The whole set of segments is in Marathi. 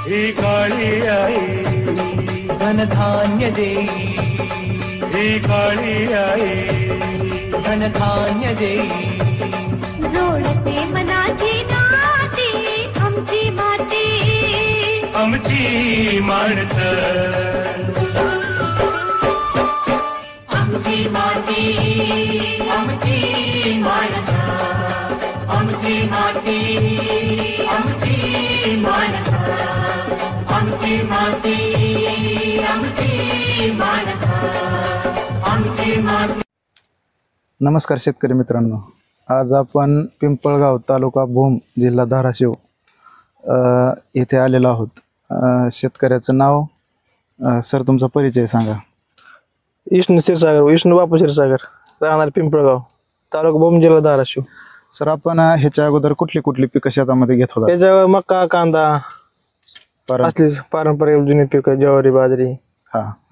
ही काळी आई धनधान्य देई, ही काळी आई धनधान्य देई. जोडते मनाची नाती आमची माती, आमची माणसं, आमची माती आमची माणसं, आमची माती आमची माणसं, आमची माती आमची माणसं, आमची माती. नमस्कार शेतकरी मित्रांनो, आज आपण पिंपळगाव तालुका भूम जिल्हा धाराशिव येथे आलेलो आहोत. शेतकऱ्याचं नाव, सर तुमचा परिचय सांगा. विष्णू क्षीरसागर, विष्णू बापू क्षीरसागर, राहणार पिंपळगाव, तालुका भूम जिल्हा धाराशिव. सर आपण ह्याच्या अगोदर कुठली कुठली पिकं शेतामध्ये घेत होता? त्याच्यावर मक्का, कांदा असली पारंपरिक जुनी पिकं, ज्वारी, बाजरी.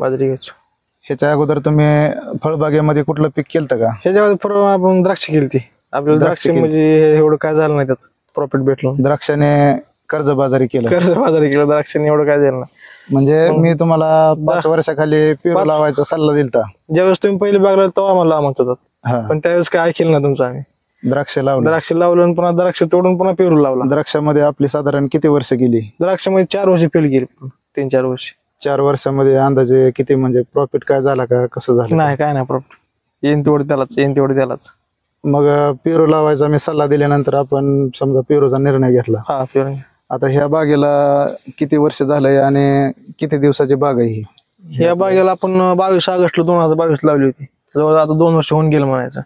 बाजरी घ्यायचो. ह्याच्या अगोदर तुम्ही फळबागेमध्ये कुठलं पीक केलं का? ह्याच्यावर आपण द्राक्ष केली. आपल्याला द्राक्ष म्हणजे एवढं काय झालं नाही, त्यात प्रॉफिट भेटलं. द्राक्षाने कर्जबाजारी केलं. कर्जबाजारी केलं द्राक्षाने, एवढं काय झालं नाही. म्हणजे मी तुम्हाला 5 वर्षाखाली पेरू लावायचा सल्ला दिलता. ज्यावेळेस तुम्ही पहिली बाग लावली तेव्हा आम्हाला म्हणत होतात, पण त्यावेळेस काय ऐकलं ना तुमचं. आम्ही द्राक्ष लावलं आणि पुन्हा द्राक्ष तोडून पुन्हा पेरू लावला. द्राक्षामध्ये आपली साधारण किती वर्ष गेली? द्राक्षामध्ये 4 वर्ष फेल गेली, 3-4 वर्ष. 4 वर्षामध्ये अंदाजे किती, म्हणजे प्रॉफिट काय झाला का, कसं झालं? नाही, काय नाही प्रॉफिट. येईन तेवढं त्यालाच. मग पेरू लावायचा मी सल्ला दिल्यानंतर आपण समजा पेरूचा निर्णय घेतला. पेरू. आता ह्या बागेला किती वर्ष झालंय आणि किती दिवसाची बाग आहे ही? ह्या बागेला आपण 22 ऑगस्ट 2022 लावली होती. जवळ आता 2 वर्ष होऊन गेलं म्हणायचं.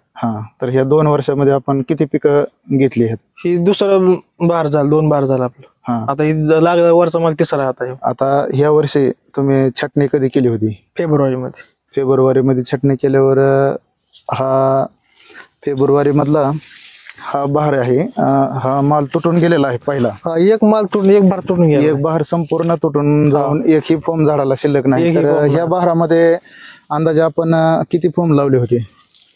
तर ह्या 2 वर्षामध्ये आपण किती पिकं घेतली आहेत? ही दुसरं बार झालं, 2 बार झालं आपलं. आता ही लागला वरचा माल 3रा आता. आता ह्या वर्षी तुम्ही छटणी कधी केली होती? फेब्रुवारी मध्ये छटणी केल्यावर हा फेब्रुवारी मधला हा बहार आहे. हा माल तुटून गेलेला आहे पहिला. एक माल तुटून, एक बार तुटून गेला. एक बहार संपूर्ण तुटून जाऊन एकही फोम झाडाला शिल्लक नाही. तर ह्या बहारामध्ये अंदाजे आपण किती फोम लावले होते?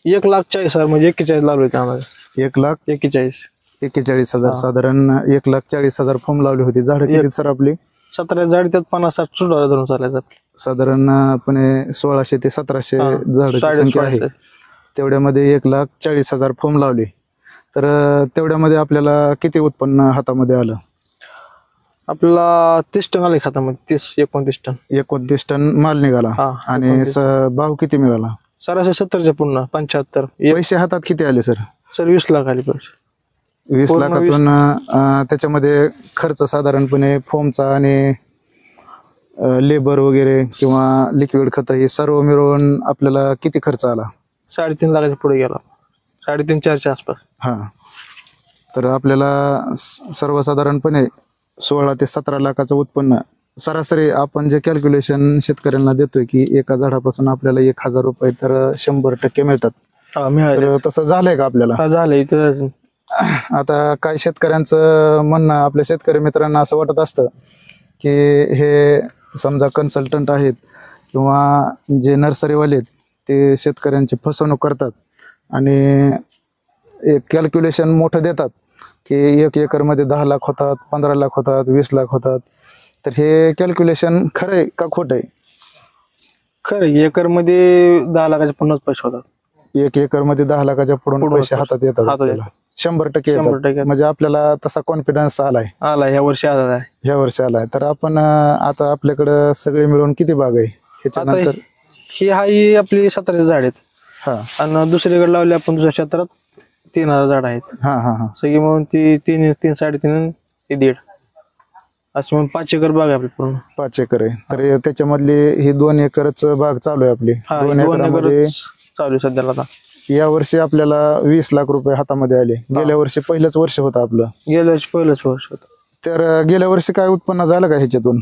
1,40,000 म्हणजे 41 लावले होते अंदाजे. 1,41,000 साधारण 1,40,000 फोम लावली होती. झाड किती सर आपली? 17 झाड, त्यात 50-60 सुधारा धरून चालायचं. साधारणपणे 1600 ते 1700 झाडाची संख्या आहे. तेवढ्यामध्ये 1,40,000 फोम लावली. तर तेवढ्यामध्ये आपल्याला किती उत्पन्न हातामध्ये आलं? आपल्याला 30 टन आले हातामध्ये. 29 टन. 29 टन माल निघाला. आणि भाव किती मिळाला? सरासरी 70च्या पुन्हा 75. पैसे हातात किती आले सर? 20 लाख आले पैसे. 20 लाखातून त्याच्यामध्ये खर्च साधारणपणे फोमचा आणि लेबर वगैरे किंवा लिक्विड खत हे सर्व मिळून आपल्याला किती खर्च आला? 3.5 लाखाच्या पुढे गेला. 3.5-4च्या आसपास. तर आपल्याला सर्वसाधारणपणे 16 ते 17 लाखाचं उत्पन्न सरासरी आपण जे कॅल्क्युलेशन शेतकऱ्यांना देतोय की एका झाडापासून आपल्याला 1,000 रुपये तर 100% मिळतात. तसं झालंय का आपल्याला? झालंय. आता काही शेतकऱ्यांचं म्हणणं, आपल्या शेतकरी मित्रांना असं वाटत असतं की हे समजा कन्सल्टंट आहेत किंवा जे नर्सरीवाले आहेत ते शेतकऱ्यांची फसवणूक करतात आणि एक कॅल्क्युलेशन मोठं देतात की 1 एकरमध्ये 10 लाख होतात, 15 लाख होतात, 20 लाख होतात. तर हे कॅल्क्युलेशन खरं आहे का खोटं आहे? खरं. एकरमध्ये 10 लाखाच्या पुढे पैसे होतात. 1 एकरमध्ये 10 लाखाच्या पुढे पैसे हातात येतात आपल्याला. 100% येतात. म्हणजे आपल्याला तसा कॉन्फिडन्स आलाय. ह्या वर्षी आलाय. तर आपण आता आपल्याकडं सगळे मिळून किती बाग आहे ह्याच्यानंतर? ही आपली 17 झाड आहेत. आणि दुसरीकडे लावले आपण दुसऱ्या क्षेत्रात 3,000 झाड आहेत. सगळी म्हणून ती 3, 3.5, 1.5 असं म्हणून 5 एकर बाग आहे आपली पूर्ण. 5 एकर आहे. तर त्याच्यामधली ही 2 एकरच बाग चालू आहे आपली. 2 एकरामध्ये चालू आहे सध्याला. आता या वर्षी आपल्याला 20 लाख रुपये हातामध्ये आले. गेल्या वर्षी पहिलंच वर्ष होतं आपलं. गेल्या वर्षी पहिलंच वर्ष होतं. तर गेल्या वर्षी काय उत्पन्न झालं का ह्याच्यातून?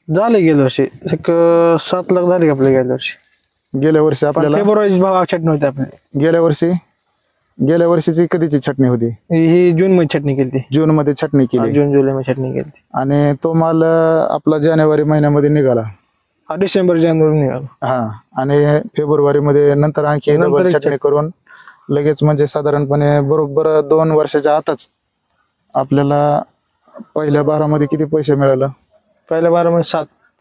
झाले. गेल्या वर्षी 7 लाख झाले आपल्या गेल्या वर्षी. गेल्या वर्षी आपल्याला फेब्रुवारी भाव छटणी होती आपली. गेल्या वर्षीची कधीची छटणी होती? ही जून मध्ये छटणी केली. जून मध्ये छटणी केली. जून जुलै मध्ये छटणी केली. आणि तो माल आपला जानेवारी महिन्यामध्ये निघाला. डिसेंबर जानेवारी निघाला. आणि फेब्रुवारी मध्ये नंतर आणखी डबल छटणी करून लगेच, म्हणजे साधारणपणे बरोबर 2 वर्षाच्या आतच आपल्याला पहिल्या बहारामध्ये किती पैसे मिळालं? पहिल्या 12 मध्ये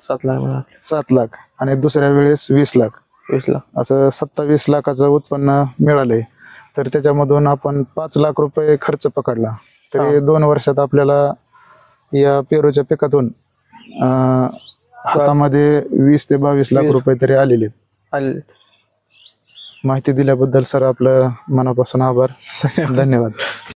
7 लाख मिळाले. 7 लाख आणि दुसऱ्या वेळेस 20 लाख 20 लाख. असं 27 लाखाचं उत्पन्न मिळालंय. तर त्याच्यामधून आपण 5 लाख रुपये खर्च पकडला तरी 2 वर्षात आपल्याला या पेरूच्या पिकातून हातामध्ये 20 ते 22 लाख रुपये तरी आलेले आहेत. आले. माहिती दिल्याबद्दल सर आपलं मनापासून आभार. धन्यवाद.